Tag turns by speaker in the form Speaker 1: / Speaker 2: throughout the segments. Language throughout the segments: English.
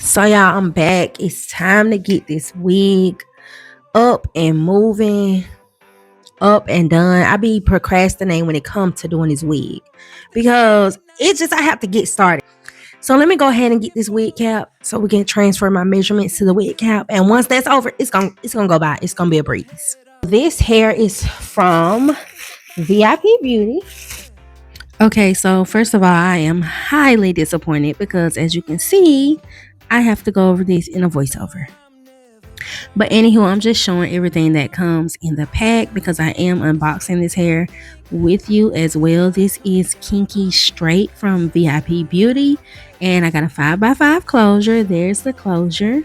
Speaker 1: So y'all, I'm back. It's time to get this wig up and moving, up and done. I be procrastinating when it comes to doing this wig because it's just I have to get started. So let me go ahead and get this wig cap so we can transfer my measurements to the wig cap. And once that's over, it's gonna go by. It's gonna be a breeze. This hair is from VIP Beauty. Okay, so first of all, I am highly disappointed because as you can see, I have to go over this in a voiceover. But anywho, I'm just showing everything that comes in the pack because I am unboxing this hair with you as well. This is Kinky Straight from VIP Beauty, and I got a 5x5 closure. There's the closure.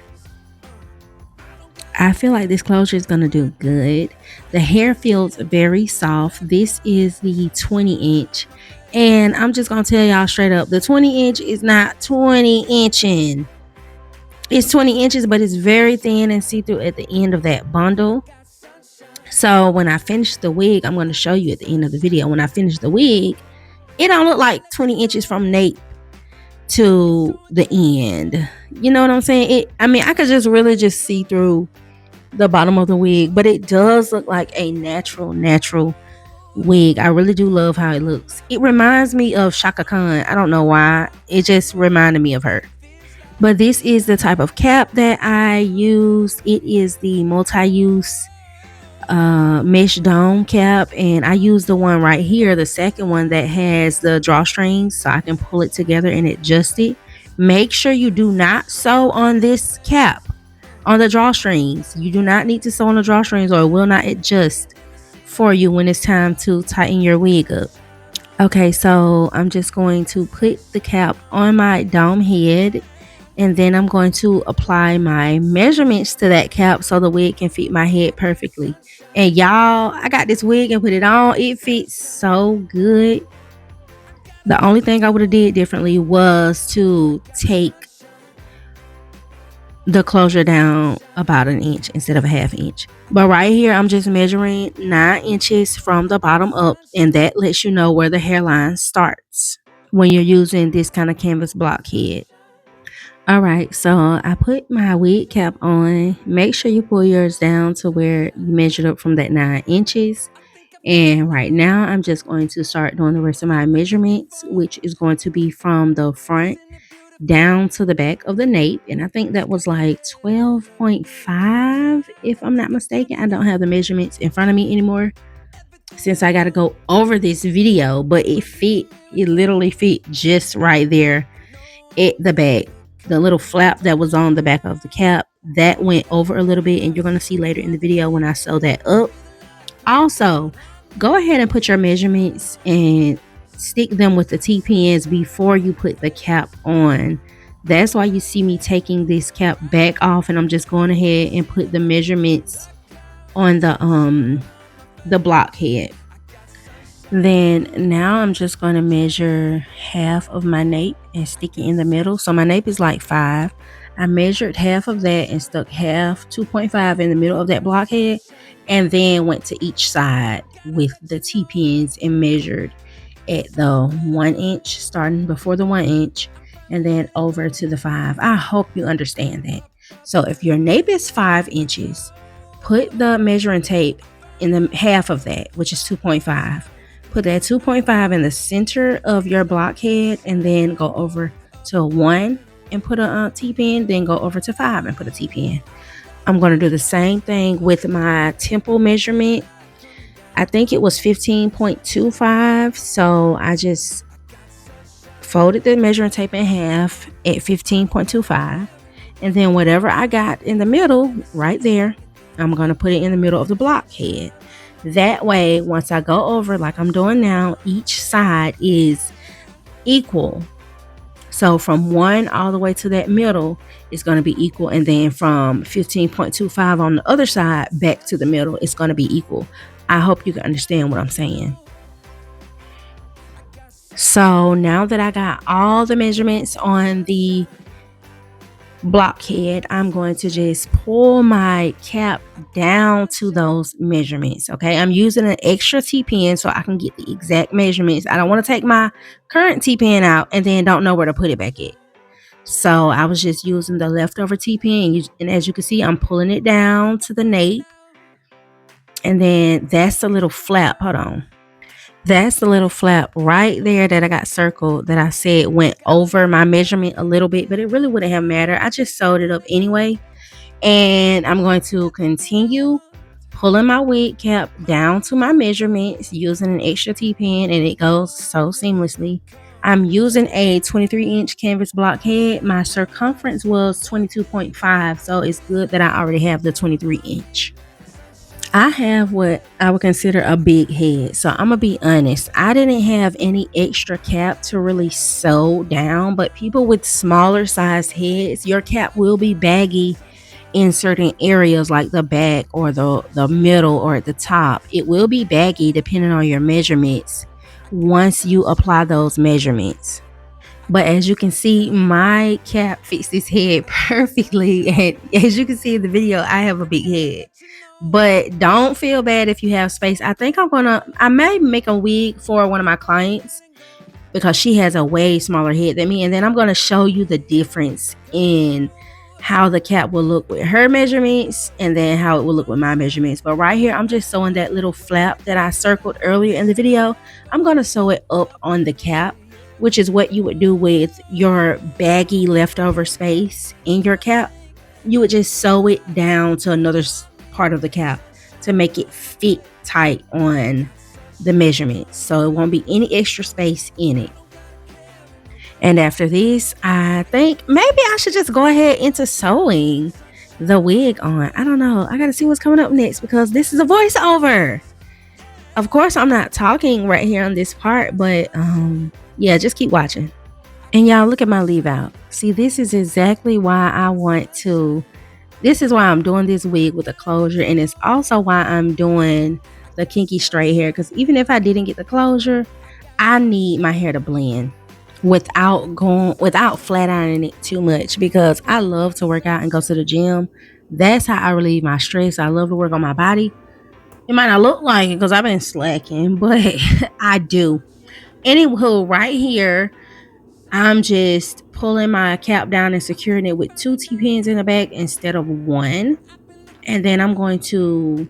Speaker 1: I feel like this closure is going to do good. The hair feels very soft. This is the 20 inch. And I'm just going to tell y'all straight up, the 20 inch is not 20 inching. It's 20 inches, but it's very thin and see-through at the end of that bundle. So when I finish the wig, I'm going to show you at the end of the video. When I finish the wig, it don't look like 20 inches from nape to the end. You know what I'm saying? I could just really just see through the bottom of the wig, but it does look like a natural wig. I really do love how it looks. It reminds me of Shaka Khan. I don't know why. It just reminded me of her. But this is the type of cap that I use. It is the multi-use mesh dome cap, and I use the one right here, the second one that has the drawstrings, so I can pull it together and adjust it. Make sure you do not sew on this cap on the drawstrings. You do not need to sew on the drawstrings or it will not adjust for you when it's time to tighten your wig up. Okay, so I'm just going to put the cap on my dome head, and then I'm going to apply my measurements to that cap so the wig can fit my head perfectly. And y'all, I got this wig and put it on. It fits so good. The only thing I would have did differently was to take the closure down about an inch instead of a half inch. But right here, I'm just measuring 9 inches from the bottom up, and that lets you know where the hairline starts when you're using this kind of canvas block head. All right, so I put my wig cap on. Make sure you pull yours down to where you measured up from that 9 inches. And right now, I'm just going to start doing the rest of my measurements, which is going to be from the front down to the back of the nape. And I think that was like 12.5, if I'm not mistaken. I don't have the measurements in front of me anymore since I got to go over this video, but it literally fit just right there at the back. The little flap that was on the back of the cap, that went over a little bit, and you're going to see later in the video when I sew that up. Also, go ahead and put your measurements and stick them with the T-pins before you put the cap on. That's why you see me taking this cap back off, and I'm just going ahead and put the measurements on the block head. Then now I'm just going to measure half of my nape and stick it in the middle. So my nape is like 5. I measured half of that and stuck half, 2.5, in the middle of that blockhead, and then went to each side with the T-pins and measured at the 1 inch, starting before the 1 inch, and then over to the 5. I hope you understand that. So if your nape is 5 inches, put the measuring tape in the half of that, which is 2.5. Put that 2.5 in the center of your blockhead, and then go over to 1 and put a T-pin, then go over to 5 and put a T-pin. I'm going to do the same thing with my temple measurement. I think it was 15.25, so I just folded the measuring tape in half at 15.25, and then whatever I got in the middle right there, I'm going to put it in the middle of the blockhead. That way, once I go over like I'm doing now, each side is equal. So from 1 all the way to that middle is going to be equal, and then from 15.25 on the other side back to the middle, it's going to be equal. I hope you can understand what I'm saying. So now that I got all the measurements on the blockhead, I'm going to just pull my cap down to those measurements. Okay, I'm using an extra T-pin so I can get the exact measurements. I don't want to take my current T-pin out and then don't know where to put it back at. So I was just using the leftover T-pin, and as you can see, I'm pulling it down to the nape. And then that's the little flap. Hold on. That's the little flap right there that I got circled that I said went over my measurement a little bit, but it really wouldn't have mattered. I just sewed it up anyway. And I'm going to continue pulling my wig cap down to my measurements using an extra T-pin, and it goes so seamlessly. I'm using a 23-inch canvas block head. My circumference was 22.5, so it's good that I already have the 23-inch. I have what I would consider a big head, so I'm gonna be honest. I didn't have any extra cap to really sew down, but people with smaller sized heads, your cap will be baggy in certain areas like the back or the middle or at the top. It will be baggy depending on your measurements once you apply those measurements. But as you can see, my cap fits this head perfectly. And as you can see in the video, I have a big head. But don't feel bad if you have space. I may make a wig for one of my clients because she has a way smaller head than me. And then I'm going to show you the difference in how the cap will look with her measurements and then how it will look with my measurements. But right here, I'm just sewing that little flap that I circled earlier in the video. I'm going to sew it up on the cap, which is what you would do with your baggy leftover space in your cap. You would just sew it down to another part of the cap to make it fit tight on the measurements, so it won't be any extra space in it. And after this, I think maybe I should just go ahead into sewing the wig on. I don't know. I gotta see what's coming up next because this is a voiceover. Of course, I'm not talking right here on this part, but yeah, just keep watching. And y'all, look at my leave out. See, this is exactly why this is why I'm doing this wig with a closure, and it's also why I'm doing the kinky straight hair, because even if I didn't get the closure, I need my hair to blend without flat ironing it too much, because I love to work out and go to the gym. That's how I relieve my stress. I love to work on my body. It might not look like it because I've been slacking, but I do. Anywho, right here, I'm just pulling my cap down and securing it with 2 T-pins in the back instead of 1. And then I'm going to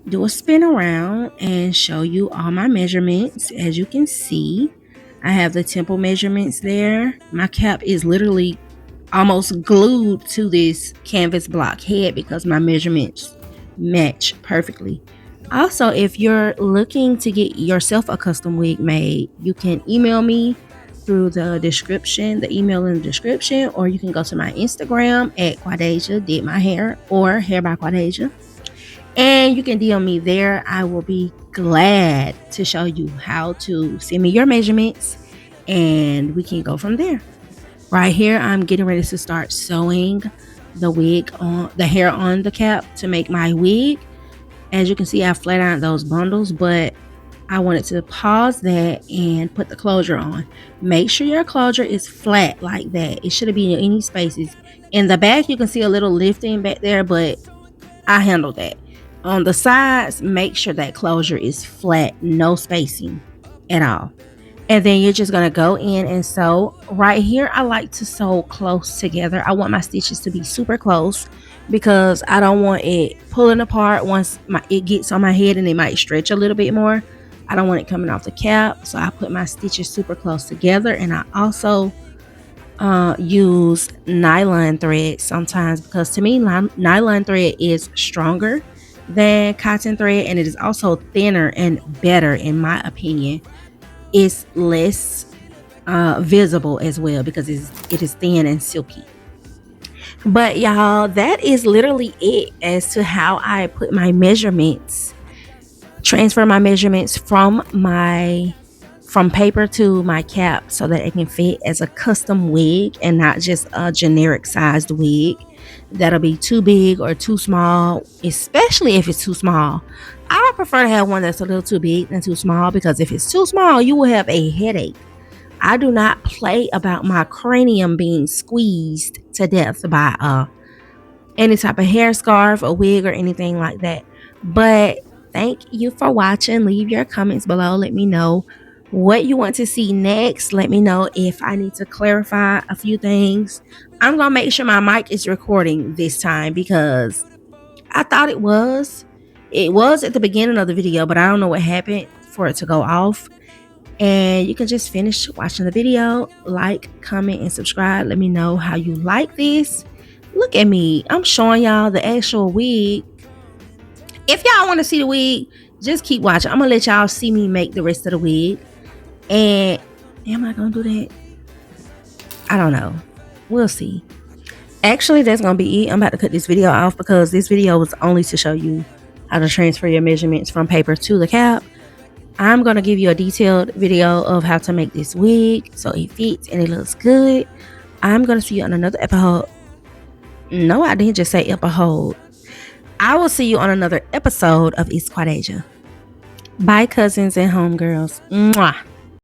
Speaker 1: do a spin around and show you all my measurements. As you can see, I have the temple measurements there. My cap is literally almost glued to this canvas block head because my measurements match perfectly. Also, if you're looking to get yourself a custom wig made, you can email me through the email in the description, or you can go to my Instagram at Quadasia Did My Hair or Hair by Quadasia, and you can DM me there. I will be glad to show you how to send me your measurements, and we can go from there. Right here, I'm getting ready to start sewing the hair on the cap to make my wig. As you can see, I flat ironed those bundles, but I wanted to pause that and put the closure on. Make sure your closure is flat like that. It shouldn't be in any spaces. In the back, you can see a little lifting back there, but I handled that. On the sides, make sure that closure is flat, no spacing at all. And then you're just going to go in and sew. Right here, I like to sew close together. I want my stitches to be super close because I don't want it pulling apart once it gets on my head, and it might stretch a little bit more. I don't want it coming off the cap, so I put my stitches super close together. And I also use nylon thread sometimes, because to me nylon thread is stronger than cotton thread, and it is also thinner and better in my opinion. It's less visible as well because it is thin and silky. But y'all, that is literally it as to how I put my measurements, transfer my measurements from paper to my cap so that it can fit as a custom wig and not just a generic sized wig that'll be too big or too small. Especially if it's too small, I would prefer to have one that's a little too big than too small, because if it's too small, you will have a headache. I do not play about my cranium being squeezed to death by any type of hair scarf, a wig, or anything like that. But thank you for watching. Leave your comments below. Let me know what you want to see next. Let me know if I need to clarify a few things. I'm gonna make sure my mic is recording this time because I thought it was. It was at the beginning of the video, but I don't know what happened for it to go off. And you can just finish watching the video, like, comment, and subscribe. Let me know how you like this. Look at me. I'm showing y'all the actual wig. If y'all want to see the wig, just keep watching. I'm going to let y'all see me make the rest of the wig. And am I going to do that? I don't know. We'll see. Actually, that's going to be it. I'm about to cut this video off because this video was only to show you how to transfer your measurements from paper to the cap. I'm going to give you a detailed video of how to make this wig so it fits and it looks good. I'm going to see you on another episode. No, I didn't just say episode. I will see you on another episode of It's Quad Asia. Bye, cousins and homegirls. Mwah.